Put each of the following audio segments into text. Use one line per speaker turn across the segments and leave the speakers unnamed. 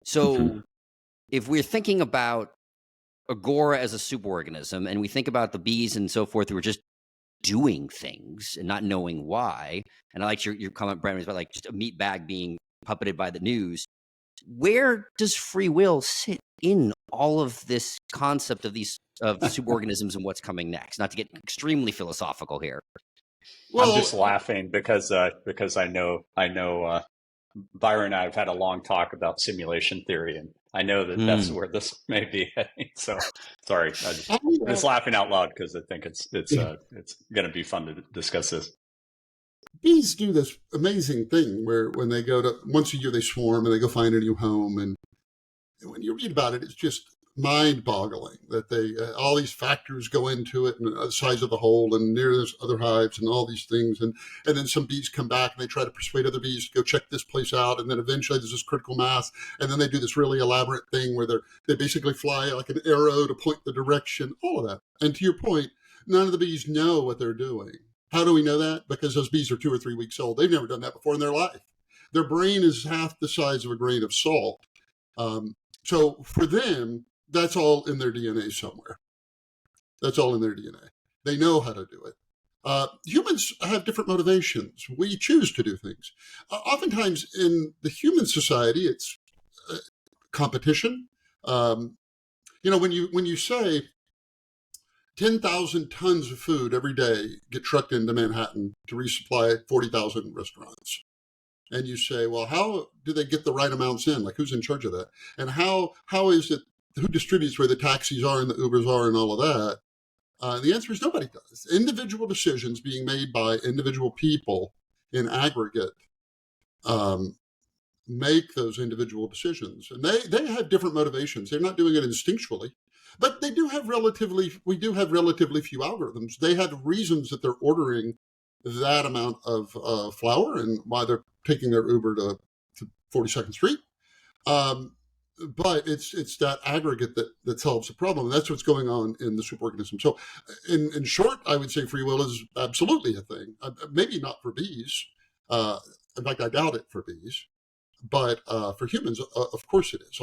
So if we're thinking about Agora as a superorganism, and we think about the bees and so forth who are just doing things and not knowing why, and I like your comment, Brandon, about like just a meat bag being puppeted by the news. Where does free will sit in all of this concept of these of superorganisms and what's coming next? Not to get extremely philosophical here.
Well, I'm just laughing because I know Byron and I have had a long talk about simulation theory, and I know that that's where this may be heading. So, sorry, I'm just laughing out loud because I think it's going to be fun to discuss this.
Bees do this amazing thing where when they go to, once a year they swarm and they go find a new home, and when you read about it, it's just mind-boggling that they all these factors go into it, and the size of the hole, and near there's other hives and all these things, and then some bees come back and they try to persuade other bees to go check this place out, and then eventually there's this critical mass, and then they do this really elaborate thing where they basically fly like an arrow to point the direction, all of that. And to your point, none of the bees know what they're doing. How do we know that? Because those bees are 2 or 3 weeks old. They've never done that before in their life. Their brain is half the size of a grain of salt. So for them, that's all in their DNA somewhere. That's all in their DNA. They know how to do it. Humans have different motivations. We choose to do things. Oftentimes in the human society, it's competition. When you say 10,000 tons of food every day get trucked into Manhattan to resupply 40,000 restaurants. And you say, well, how do they get the right amounts in? Like, who's in charge of that? And how is it, who distributes where the taxis are and the Ubers are and all of that? The answer is nobody does. Individual decisions being made by individual people in aggregate make those individual decisions. And they have different motivations. They're not doing it instinctually. But we do have relatively few algorithms. They have reasons that they're ordering that amount of flour and why they're taking their Uber to 42nd Street. But it's that aggregate that solves the problem. And that's what's going on in the superorganism. So in short, I would say free will is absolutely a thing. Maybe not for bees. In fact, I doubt it for bees. But for humans, of course it is.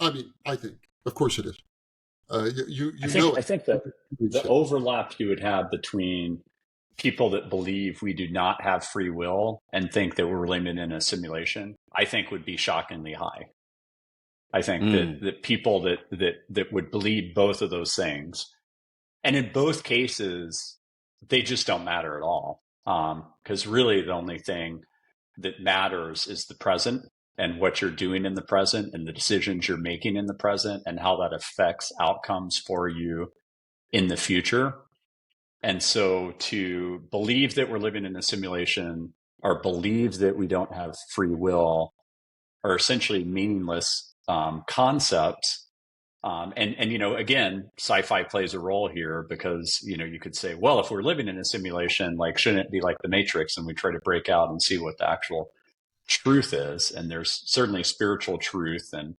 I think, of course it is.
I think that the overlap you would have between people that believe we do not have free will and think that we're living in a simulation, I think would be shockingly high. I think that people that would believe both of those things, and in both cases, they just don't matter at all. Because really the only thing that matters is the present and what you're doing in the present and the decisions you're making in the present and how that affects outcomes for you in the future. And so to believe that we're living in a simulation or believe that we don't have free will are essentially meaningless concepts. Again, sci-fi plays a role here because, you could say, well, if we're living in a simulation, like, shouldn't it be like the Matrix and we try to break out and see what the actual truth is? And there's certainly spiritual truth and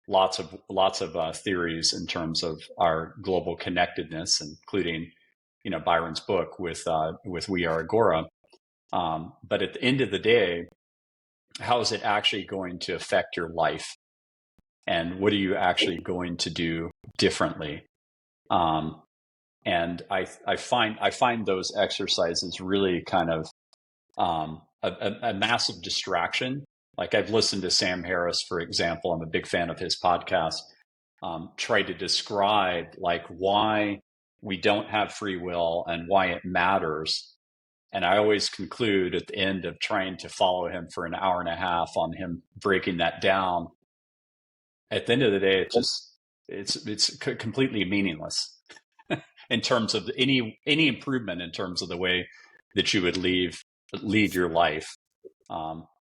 lots of theories in terms of our global connectedness, including, Byron's book with We Are Agora. But at the end of the day, how is it actually going to affect your life? And what are you actually going to do differently? And I find those exercises really kind of a massive distraction. Like, I've listened to Sam Harris, for example. I'm a big fan of his podcast. Try to describe like why we don't have free will and why it matters. And I always conclude at the end of trying to follow him for an hour and a half on him breaking that down. At the end of the day, it's completely meaningless in terms of any improvement in terms of the way that you would lead your life.